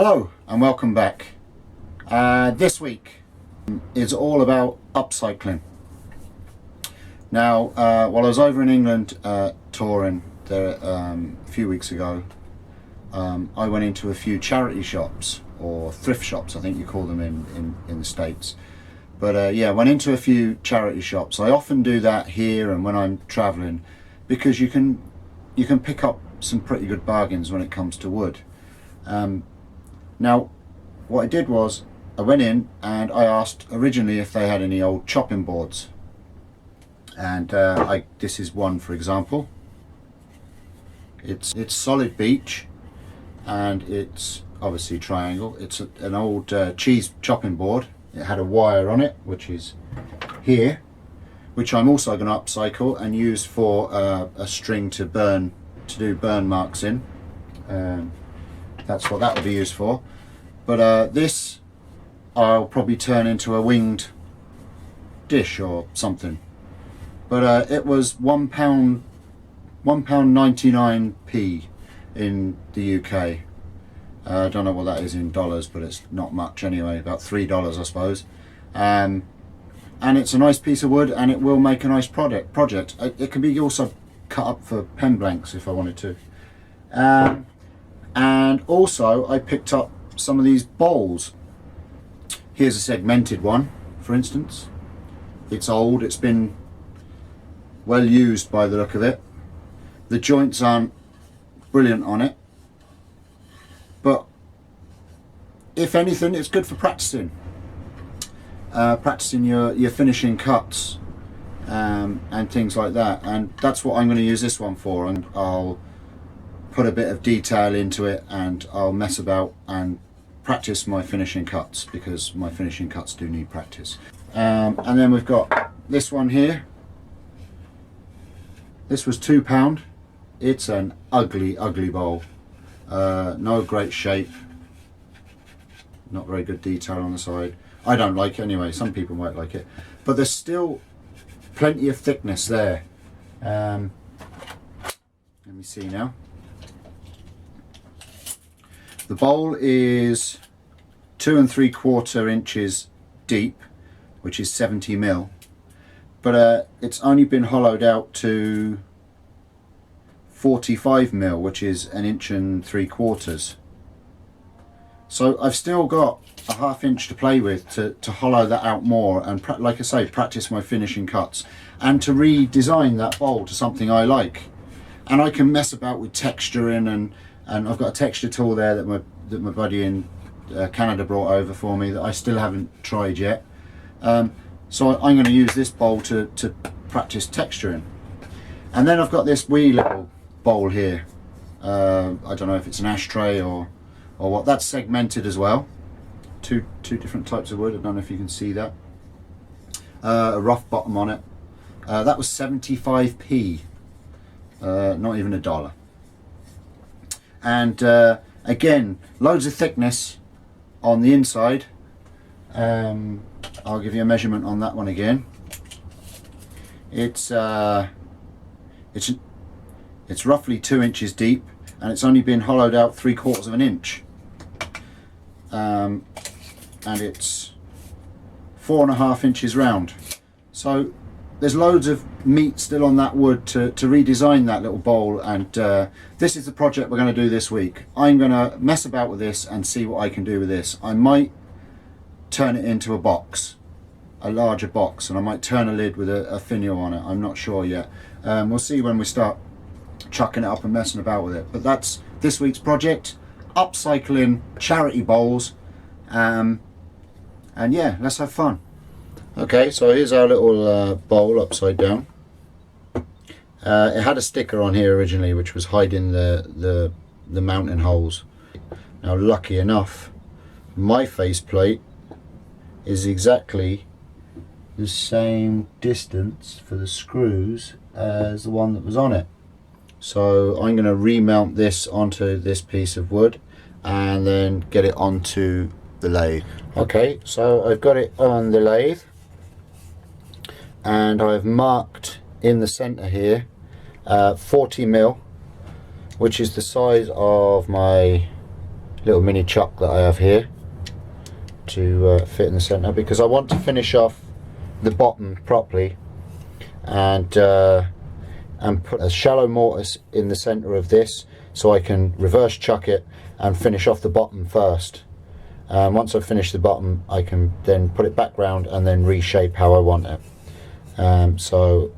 Hello and welcome back. This week is all about upcycling. Now, while I was over in England touring there a few weeks ago, I went into a few charity shops, or thrift shops I think you call them in the States. But yeah, went into a few charity shops. I often do that here and when I'm traveling, because you can pick up some pretty good bargains when it comes to wood. Now, what I did was I went in and I asked originally if they had any old chopping boards, and this is one, for example. It's solid beech and it's obviously triangle. It's an old cheese chopping board. It had a wire on it, which is here, which I'm also going to upcycle and use for a string to do burn marks in. That's what that would be used for. But this I'll probably turn into a winged dish or something. But it was £1.99 in the UK. I don't know what that is in dollars, but it's not much anyway, about $3 I suppose. And it's a nice piece of wood, and it will make a nice project. It can be also cut up for pen blanks if I wanted to. And also I picked up some of these bowls. Here's a segmented one, for instance. It's old, it's been well used by the look of it. The joints aren't brilliant on it, but if anything, it's good for practicing. Practicing your finishing cuts and things like that. And that's what I'm going to use this one for. And I'll put a bit of detail into it, and I'll mess about and practice my finishing cuts, because my finishing cuts do need practice. And then we've got this one here. This was £2. It's an ugly bowl. No great shape, not very good detail on the side. I don't like it anyway. Some people might like it, but there's still plenty of thickness there. Let me see now. The bowl is 2 3/4 inches deep, which is 70 mil, but it's only been hollowed out to 45 mil, which is 1 3/4 inches. So I've still got a ½ inch to play with to hollow that out more, and like I say, practice my finishing cuts, and to redesign that bowl to something I like. And I can mess about with texturing, and I've got a texture tool there that my buddy in Canada brought over for me that I still haven't tried yet. So I'm going to use this bowl to practice texturing. And then I've got this wee little bowl here. I don't know if it's an ashtray or what. That's segmented as well. Two different types of wood. I don't know if you can see that. A rough bottom on it. That was 75p. Not even $1. And again, loads of thickness on the inside. I'll give you a measurement on that one again. It's roughly 2 inches deep, and it's only been hollowed out 3/4 inch. And it's 4.5 inches round. So there's loads of meat still on that wood to redesign that little bowl, and this is the project we're going to do this week. I'm going to mess about with this and see what I can do with this. I might turn it into a box, a larger box, and I might turn a lid with a finial on it. I'm not sure yet. We'll see when we start chucking it up and messing about with it. But that's this week's project: upcycling charity bowls. And yeah, let's have fun. Okay, so here's our little bowl upside down. It had a sticker on here originally which was hiding the mounting holes. Now, lucky enough, my faceplate is exactly the same distance for the screws as the one that was on it. So I'm going to remount this onto this piece of wood and then get it onto the lathe. Okay, so I've got it on the lathe, and I've marked in the center here 40 mil, which is the size of my little mini chuck that I have here to fit in the centre, because I want to finish off the bottom properly and put a shallow mortise in the centre of this, so I can reverse chuck it and finish off the bottom first. Once I've finished the bottom, I can then put it back round and then reshape how I want it. So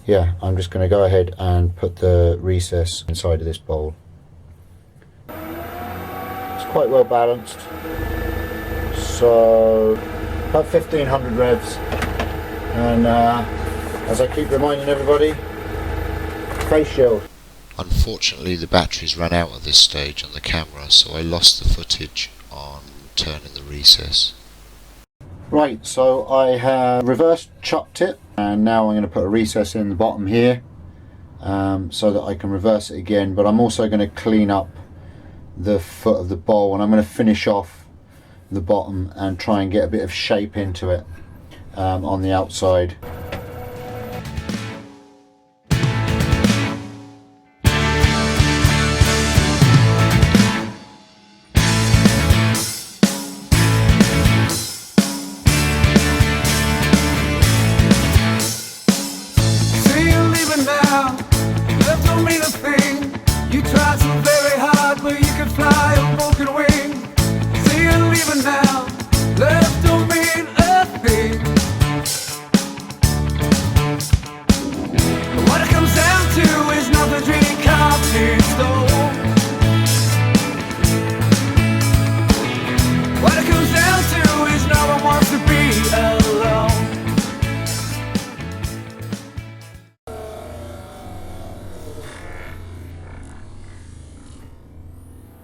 yeah, I'm just going to go ahead and put the recess inside of this bowl. It's quite well balanced, so about 1500 revs, and as I keep reminding everybody, face shield. Unfortunately, the batteries ran out at this stage on the camera, so I lost the footage on turning the recess. Right, so I have reverse chucked it, and now I'm going to put a recess in the bottom here so that I can reverse it again, but I'm also going to clean up the foot of the bowl, and I'm going to finish off the bottom and try and get a bit of shape into it on the outside.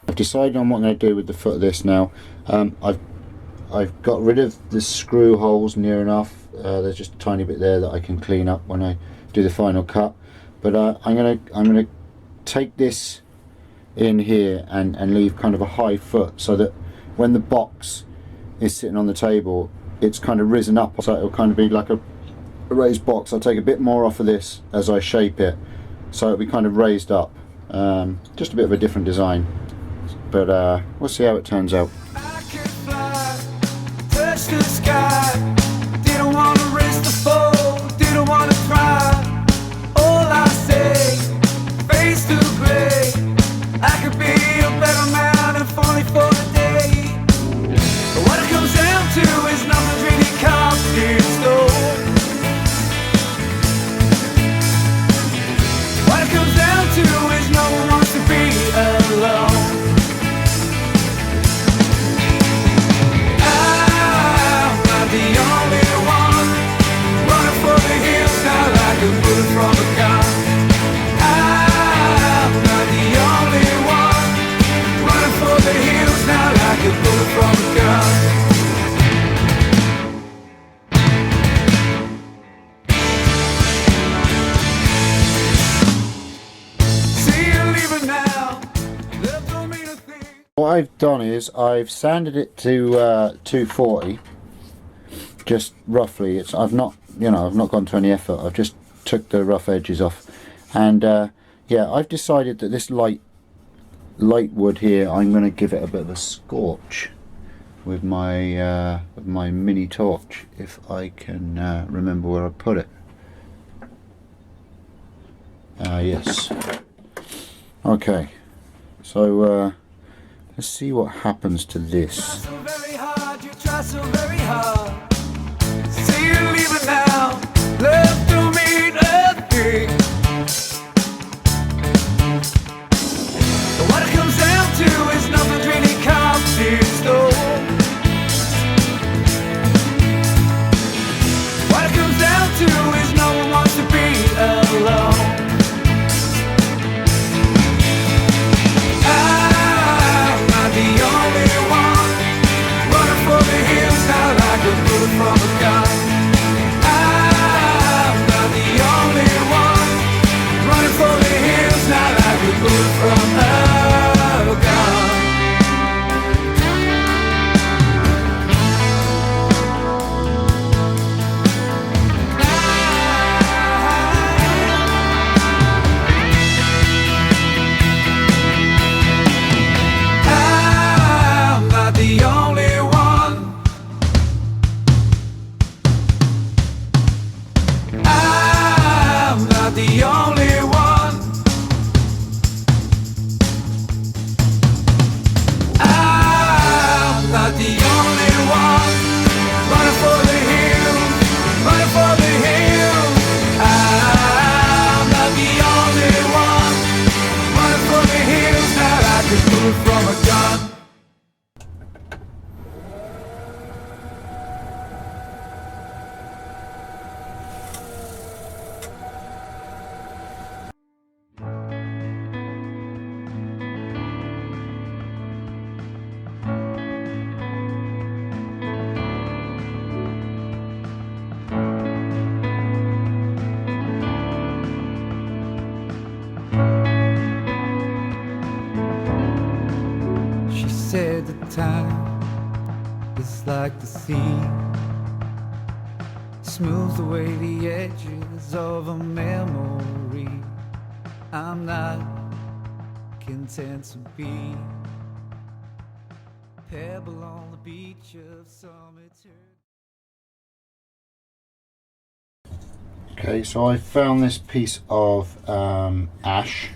I've decided on what I'm going to do with the foot of this now. I've got rid of the screw holes near enough. There's just a tiny bit there that I can clean up when I do the final cut. But I'm gonna take this in here and leave kind of a high foot, so that when the box is sitting on the table, it's kind of risen up, so it'll kind of be like a raised box. I'll take a bit more off of this as I shape it, so it'll be kind of raised up. Just a bit of a different design, but we'll see how it turns out. I could fly, touch the sky, didn't want to risk the fall, didn't want to try. All I say, face too gray, I could be a better man if only for the day. But what it comes down to is nothing really comes in stone. What it comes down to is no one wants to be alone. The only one running for the hills now like a bullet from a gun. I'm not the only one running for the hills now like a bullet from a gun. See you leaving now. Love don't mean a thing. What I've done is I've sanded it to 240. Just roughly. I've not gone to any effort. I've just took the rough edges off, and yeah, I've decided that this light wood here, I'm going to give it a bit of a scorch with my mini torch, if I can remember where I put it. Yes. Okay, so let's see what happens to this. You try so very hard, you try so very hard. See you leaving now, love don't mean a thing. But what it comes down to is nothing really comes in stone. What it comes down to is no one wants to be alone. I'm not the only one running for the hills now. not the only one. I'm not the only one. Running for the hills, running for the hills. I'm not the only one. Running for the hills, now I can move from a gun. She said the time is like the sea, smooths away the edges of a memory. I'm not content to be a pebble on the beach of some eternity. Okay, so I found this piece of ash.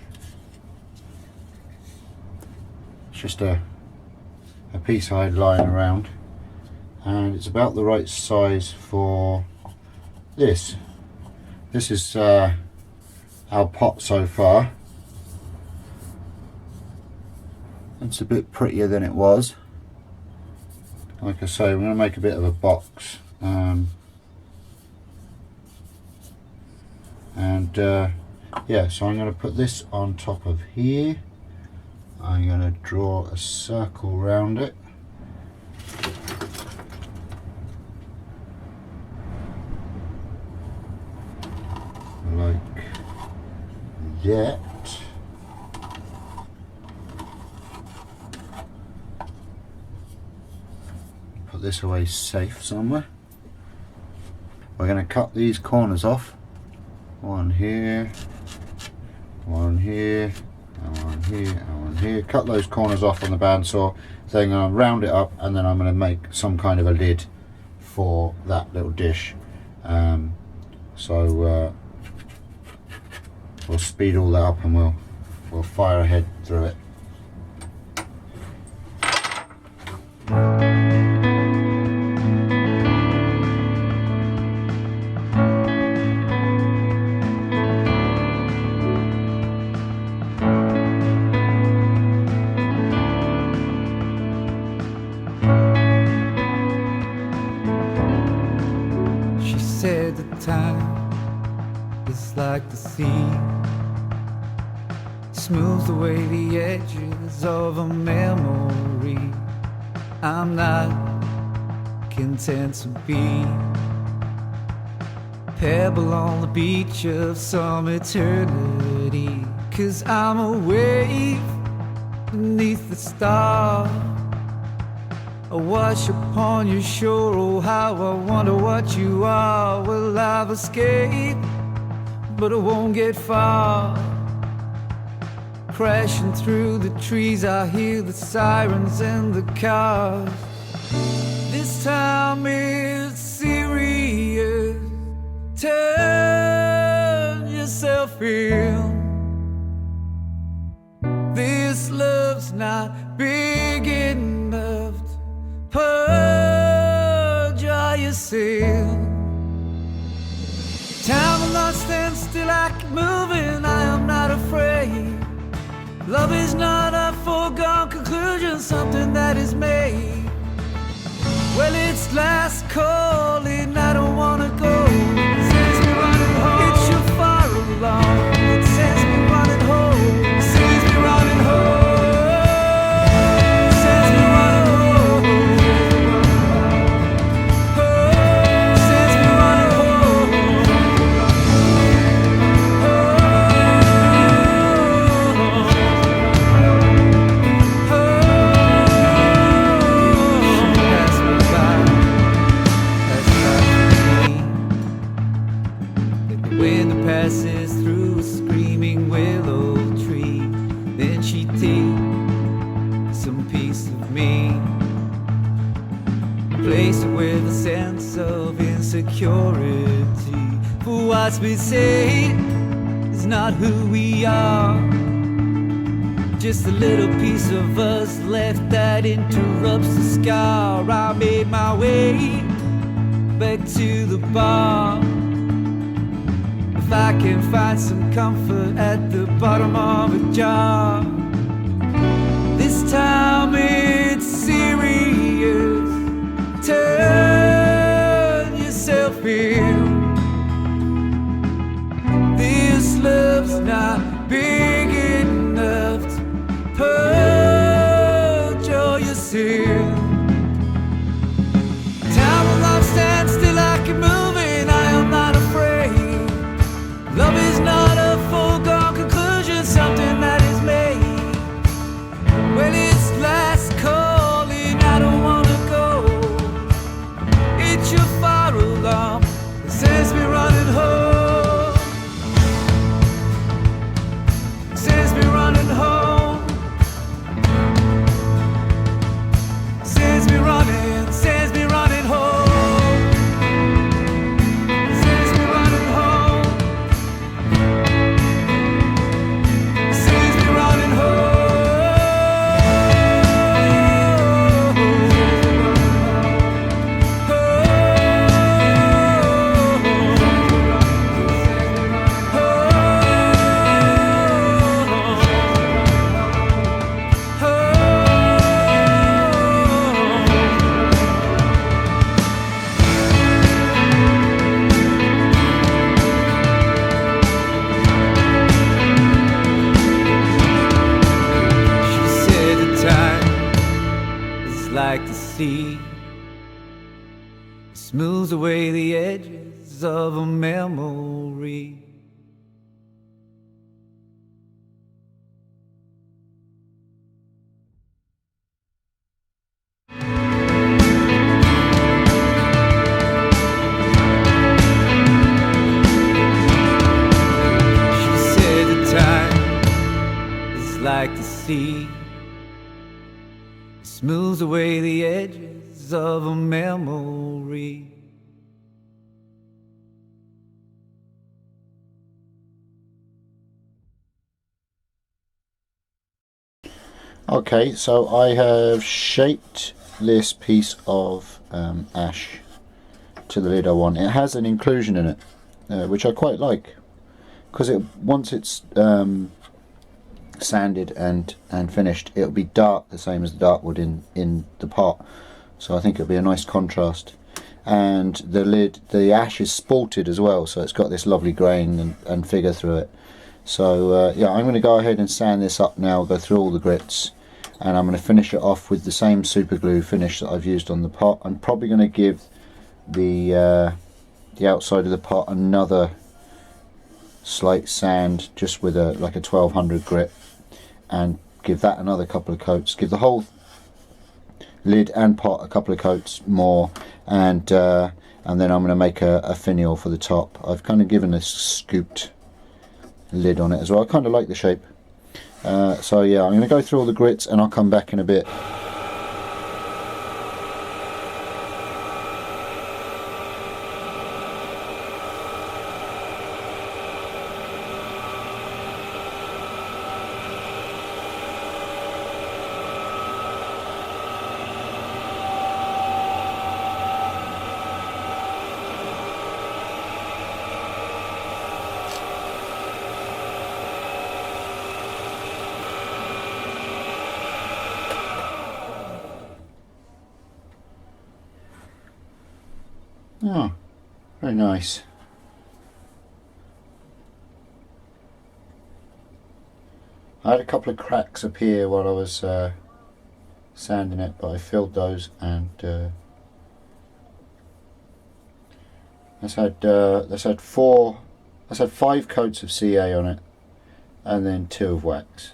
It's just a piece I had lying around, and it's about the right size for this. This is our pot so far. It's a bit prettier than it was. Like I say, we're going to make a bit of a box. Yeah, so I'm going to put this on top of here. I'm going to draw a circle around it. Like that. Put this away safe somewhere. We're going to cut these corners off. One here, one here, and one here, and one here. Cut those corners off on the bandsaw. Then I'm going to round it up, and then I'm going to make some kind of a lid for that little dish. So we'll speed all that up, and we'll fire ahead through it. Said the time is like the sea, smooths away the edges of a memory. I'm not content to be a pebble on the beach of some eternity. 'Cause I'm a wave beneath the stars, a wash upon your shore. Oh, how I wonder what you are. Well, I've escaped, but I won't get far. Crashing through the trees, I hear the sirens and the cars. This time it's serious. Turn yourself in. This love's not big enough. Purge all your sin. Time will not stand still, I keep moving, I am not afraid. Love is not a foregone conclusion, something that is made. Well, it's last calling, I don't wanna go. It sends me running home, it's you far along. It sends me running home, it sends me running home. Passes through a screaming willow tree, then she takes some piece of me, replace it with a sense of insecurity for what's been said. is not who we are. Just a little piece of us left that interrupts the scar. I made my way back to the bar. If I can find some comfort at the bottom of a jar. This time it's serious. Turn yourself in. This love's not big enough to purge all your sin. Time will not stand still, I keep moving, I am not afraid. Love is not a foregone conclusion, something that is made. Well, it's last calling, I don't wanna go. It's your fire alarm that sends me running home. Sends me running home. Sends me running, sends me running home. Sends me running home. Sends me running home. Like the sea smooths away the edges of a memory. She said the time is like the sea, smooths away the edges of a memory. Okay, so I have shaped this piece of ash to the lid I want. It has an inclusion in it, which I quite like, because once it's sanded and finished, it'll be dark, the same as the dark wood in the pot, so I think it'll be a nice contrast. And the lid, the ash is spalted as well, so it's got this lovely grain and figure through it. So yeah, I'm going to go ahead and sand this up now, go through all the grits, and I'm going to finish it off with the same super glue finish that I've used on the pot. I'm probably going to give the outside of the pot another slight sand, just with like a 1200 grit, and give that another couple of coats, give the whole lid and pot a couple of coats more, and then I'm going to make a finial for the top. I've kind of given a scooped lid on it as well. I kind of like the shape, so yeah, I'm going to go through all the grits and I'll come back in a bit. Oh, very nice. I had a couple of cracks appear while I was sanding it, but I filled those, and that's had 5 coats of CA on it, and then 2 of wax,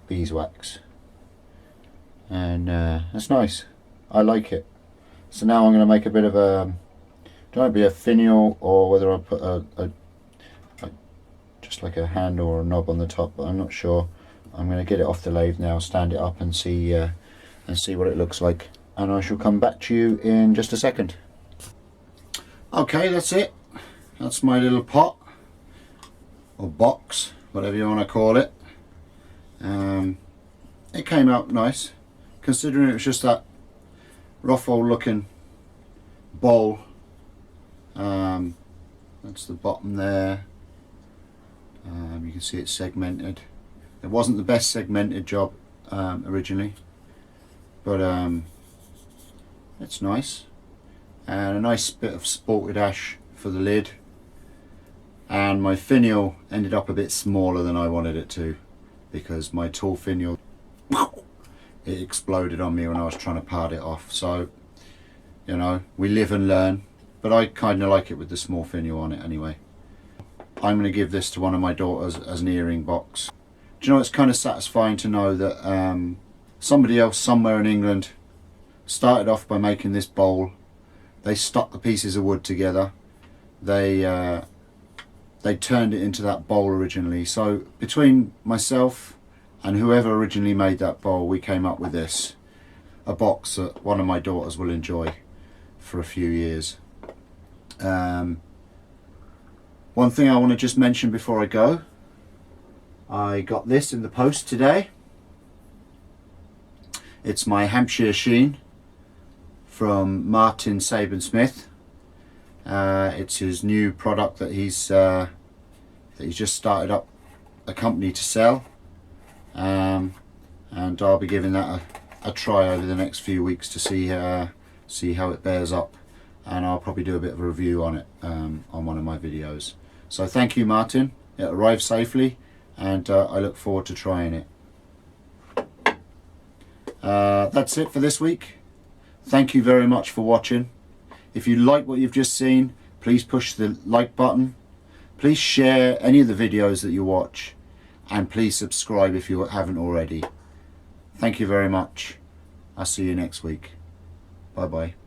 beeswax, and that's nice. I like it. So now I'm going to make a bit of a, don't know if it be a finial or whether I put a just like a handle or a knob on the top, but I'm not sure. I'm going to get it off the lathe now, stand it up and see what it looks like, and I shall come back to you in just a second. Okay, that's it. That's my little pot. or box, whatever you want to call it. It came out nice, considering it was just that rough old looking bowl. That's the bottom there. You can see it's segmented. It wasn't the best segmented job originally, but it's nice, and a nice bit of sported ash for the lid. And my finial ended up a bit smaller than I wanted it to, because my tall finial, it exploded on me when I was trying to part it off. So, you know, we live and learn, but I kind of like it with the small finial on it anyway. I'm going to give this to one of my daughters as an earring box. Do you know, it's kind of satisfying to know that somebody else somewhere in England started off by making this bowl. They stuck the pieces of wood together. They turned it into that bowl originally. So between myself and whoever originally made that bowl, we came up with this, a box that one of my daughters will enjoy for a few years. One thing I want to just mention before I go, I got this in the post today. It's my Hampshire Sheen from Martin Saban Smith. It's his new product that he's just started up a company to sell, and I'll be giving that a try over the next few weeks to see how it bears up, and I'll probably do a bit of a review on it on one of my videos. So thank you, Martin. It arrived safely, and I look forward to trying it. That's it for this week. Thank you very much for watching. If you like what you've just seen, please push the like button. Please share any of the videos that you watch, and please subscribe if you haven't already. Thank you very much. I'll see you next week. Bye bye.